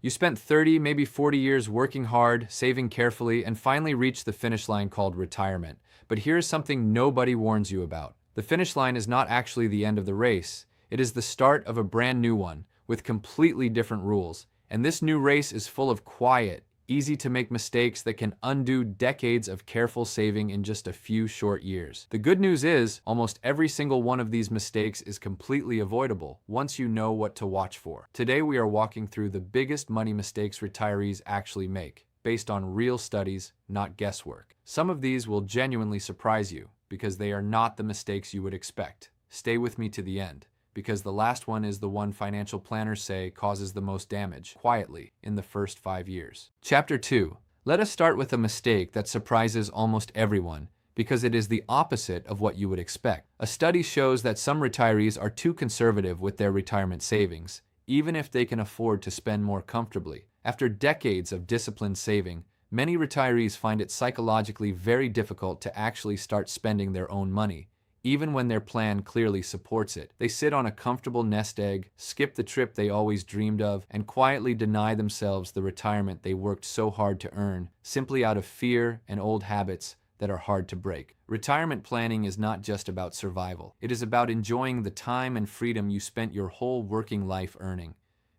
You spent 30, maybe 40 years working hard, saving carefully, and finally reached the finish line called retirement. But here's something nobody warns you about. The finish line is not actually the end of the race. It is the start of a brand new one, with completely different rules. And this new race is full of quiet, easy to make mistakes that can undo decades of careful saving in just a few short years. The good news is, almost every single one of these mistakes is completely avoidable once you know what to watch for. Today we are walking through the biggest money mistakes retirees actually make, based on real studies, not guesswork. Some of these will genuinely surprise you, because they are not the mistakes you would expect. Stay with me to the end, because the last one is the one financial planners say causes the most damage, quietly, in the first 5 years. Chapter 2. Let us start with a mistake that surprises almost everyone, because it is the opposite of what you would expect. A study shows that some retirees are too conservative with their retirement savings, even if they can afford to spend more comfortably. After decades of disciplined saving, many retirees find it psychologically very difficult to actually start spending their own money, even when their plan clearly supports it. They sit on a comfortable nest egg, skip the trip they always dreamed of, and quietly deny themselves the retirement they worked so hard to earn, simply out of fear and old habits that are hard to break. Retirement planning is not just about survival. It is about enjoying the time and freedom you spent your whole working life earning.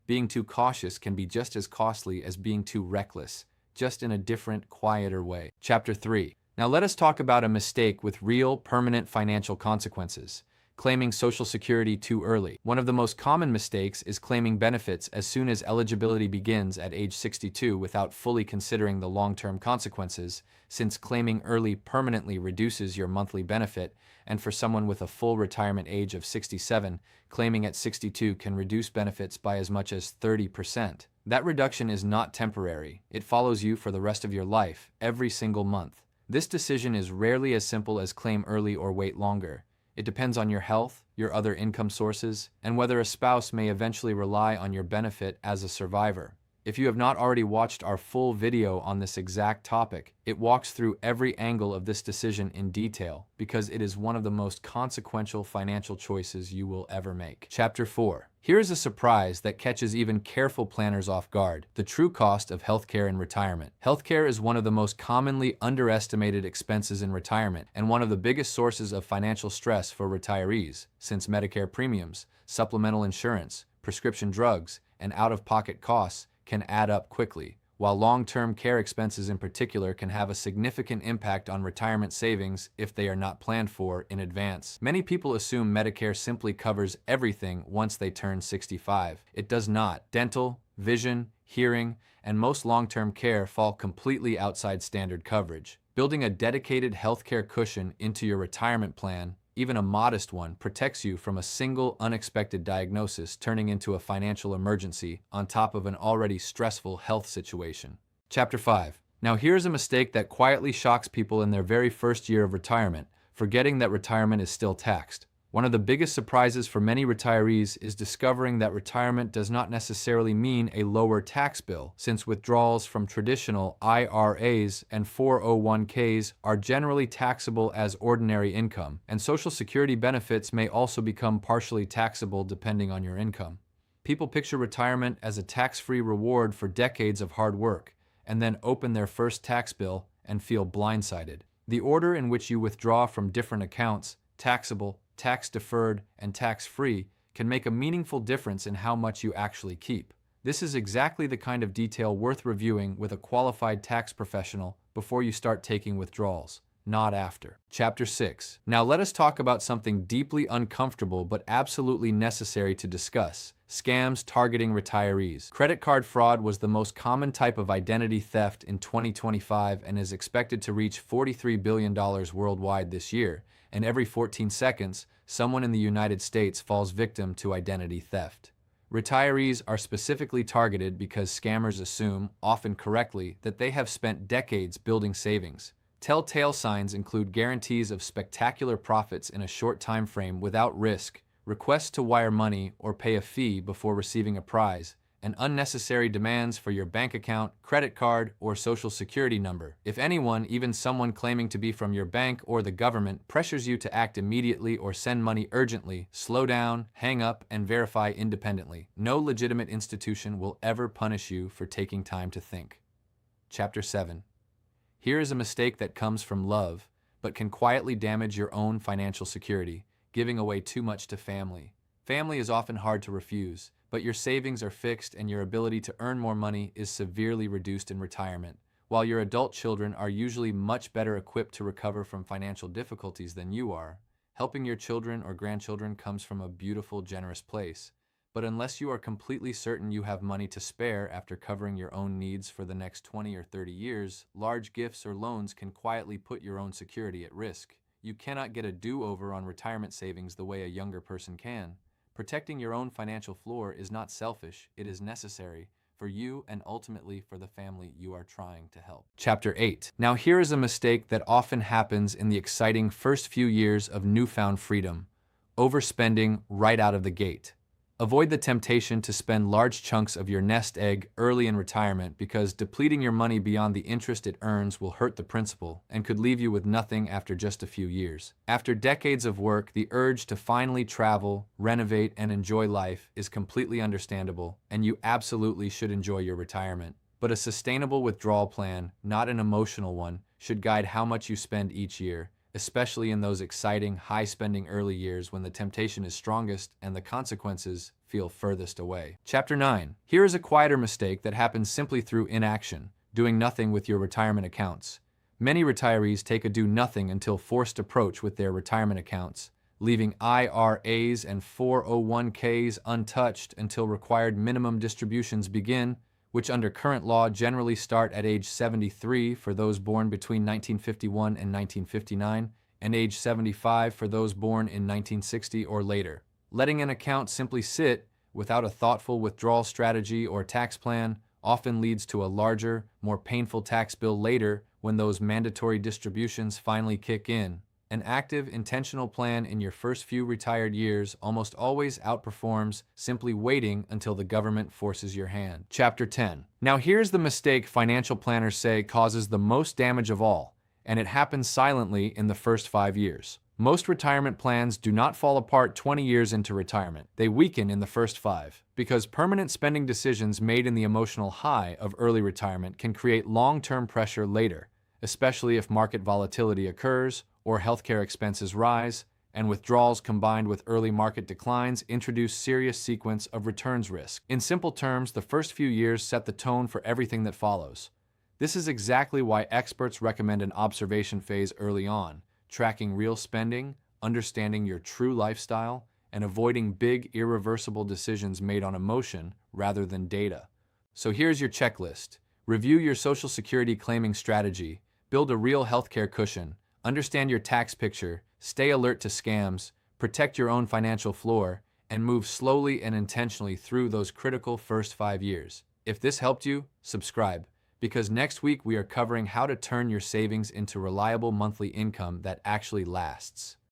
Being too cautious can be just as costly as being too reckless, just in a different, quieter way. Chapter 3. Now let us talk about a mistake with real, permanent financial consequences: claiming Social Security too early. One of the most common mistakes is claiming benefits as soon as eligibility begins at age 62 without fully considering the long-term consequences, since claiming early permanently reduces your monthly benefit, and for someone with a full retirement age of 67, claiming at 62 can reduce benefits by as much as 30%. That reduction is not temporary. It follows you for the rest of your life, every single month. This decision is rarely as simple as claim early or wait longer. It depends on your health, your other income sources, and whether a spouse may eventually rely on your benefit as a survivor. If you have not already watched our full video on this exact topic, it walks through every angle of this decision in detail, because it is one of the most consequential financial choices you will ever make. Chapter 4. Here is a surprise that catches even careful planners off guard: the true cost of healthcare in retirement. Healthcare is one of the most commonly underestimated expenses in retirement, and one of the biggest sources of financial stress for retirees, since Medicare premiums, supplemental insurance, prescription drugs, and out-of-pocket costs can add up quickly, while long-term care expenses in particular can have a significant impact on retirement savings if they are not planned for in advance. Many people assume Medicare simply covers everything once they turn 65. It does not. Dental, vision, hearing, and most long-term care fall completely outside standard coverage. Building a dedicated healthcare cushion into your retirement plan, even a modest one, protects you from a single unexpected diagnosis turning into a financial emergency on top of an already stressful health situation. Chapter 5. Now here's a mistake that quietly shocks people in their very first year of retirement: forgetting that retirement is still taxed. One of the biggest surprises for many retirees is discovering that retirement does not necessarily mean a lower tax bill, since withdrawals from traditional IRAs and 401ks are generally taxable as ordinary income, and Social Security benefits may also become partially taxable depending on your income. People picture retirement as a tax-free reward for decades of hard work, and then open their first tax bill and feel blindsided. The order in which you withdraw from different accounts, taxable, tax-deferred, and tax-free, can make a meaningful difference in how much you actually keep. This is exactly the kind of detail worth reviewing with a qualified tax professional before you start taking withdrawals, not after. Chapter 6. Now let us talk about something deeply uncomfortable but absolutely necessary to discuss: scams targeting retirees. Credit card fraud was the most common type of identity theft in 2025 and is expected to reach $43 billion worldwide this year, and every 14 seconds, someone in the United States falls victim to identity theft. Retirees are specifically targeted because scammers assume, often correctly, that they have spent decades building savings. Telltale signs include guarantees of spectacular profits in a short time frame without risk, requests to wire money or pay a fee before receiving a prize, and unnecessary demands for your bank account, credit card, or social security number. If anyone, even someone claiming to be from your bank or the government, pressures you to act immediately or send money urgently, slow down, hang up, and verify independently. No legitimate institution will ever punish you for taking time to think. Chapter 7. Here is a mistake that comes from love, but can quietly damage your own financial security: giving away too much to family. Family is often hard to refuse, but your savings are fixed and your ability to earn more money is severely reduced in retirement. While your adult children are usually much better equipped to recover from financial difficulties than you are, helping your children or grandchildren comes from a beautiful, generous place. But unless you are completely certain you have money to spare after covering your own needs for the next 20 or 30 years, large gifts or loans can quietly put your own security at risk. You cannot get a do-over on retirement savings the way a younger person can. Protecting your own financial floor is not selfish, it is necessary for you and ultimately for the family you are trying to help. Chapter 8. Now here is a mistake that often happens in the exciting first few years of newfound freedom: overspending right out of the gate. Avoid the temptation to spend large chunks of your nest egg early in retirement, because depleting your money beyond the interest it earns will hurt the principal and could leave you with nothing after just a few years. After decades of work, the urge to finally travel, renovate, and enjoy life is completely understandable, and you absolutely should enjoy your retirement. But a sustainable withdrawal plan, not an emotional one, should guide how much you spend each year, especially in those exciting, high-spending early years when the temptation is strongest and the consequences feel furthest away. Chapter 9. Here is a quieter mistake that happens simply through inaction: doing nothing with your retirement accounts. Many retirees take a do-nothing until forced approach with their retirement accounts, leaving IRAs and 401ks untouched until required minimum distributions begin, which under current law generally start at age 73 for those born between 1951 and 1959, and age 75 for those born in 1960 or later. Letting an account simply sit without a thoughtful withdrawal strategy or tax plan often leads to a larger, more painful tax bill later when those mandatory distributions finally kick in. An active, intentional plan in your first few retired years almost always outperforms simply waiting until the government forces your hand. Chapter 10. Now here's the mistake financial planners say causes the most damage of all, and it happens silently in the first 5 years. Most retirement plans do not fall apart 20 years into retirement. They weaken in the first 5, because permanent spending decisions made in the emotional high of early retirement can create long-term pressure later, especially if market volatility occurs or healthcare expenses rise, and withdrawals combined with early market declines introduce serious sequence of returns risk. In simple terms, the first few years set the tone for everything that follows. This is exactly why experts recommend an observation phase early on, tracking real spending, understanding your true lifestyle, and avoiding big, irreversible decisions made on emotion rather than data. So here's your checklist. Review your Social Security claiming strategy, build a real healthcare cushion, understand your tax picture, stay alert to scams, protect your own financial floor, and move slowly and intentionally through those critical first 5 years. If this helped you, subscribe, because next week we are covering how to turn your savings into reliable monthly income that actually lasts.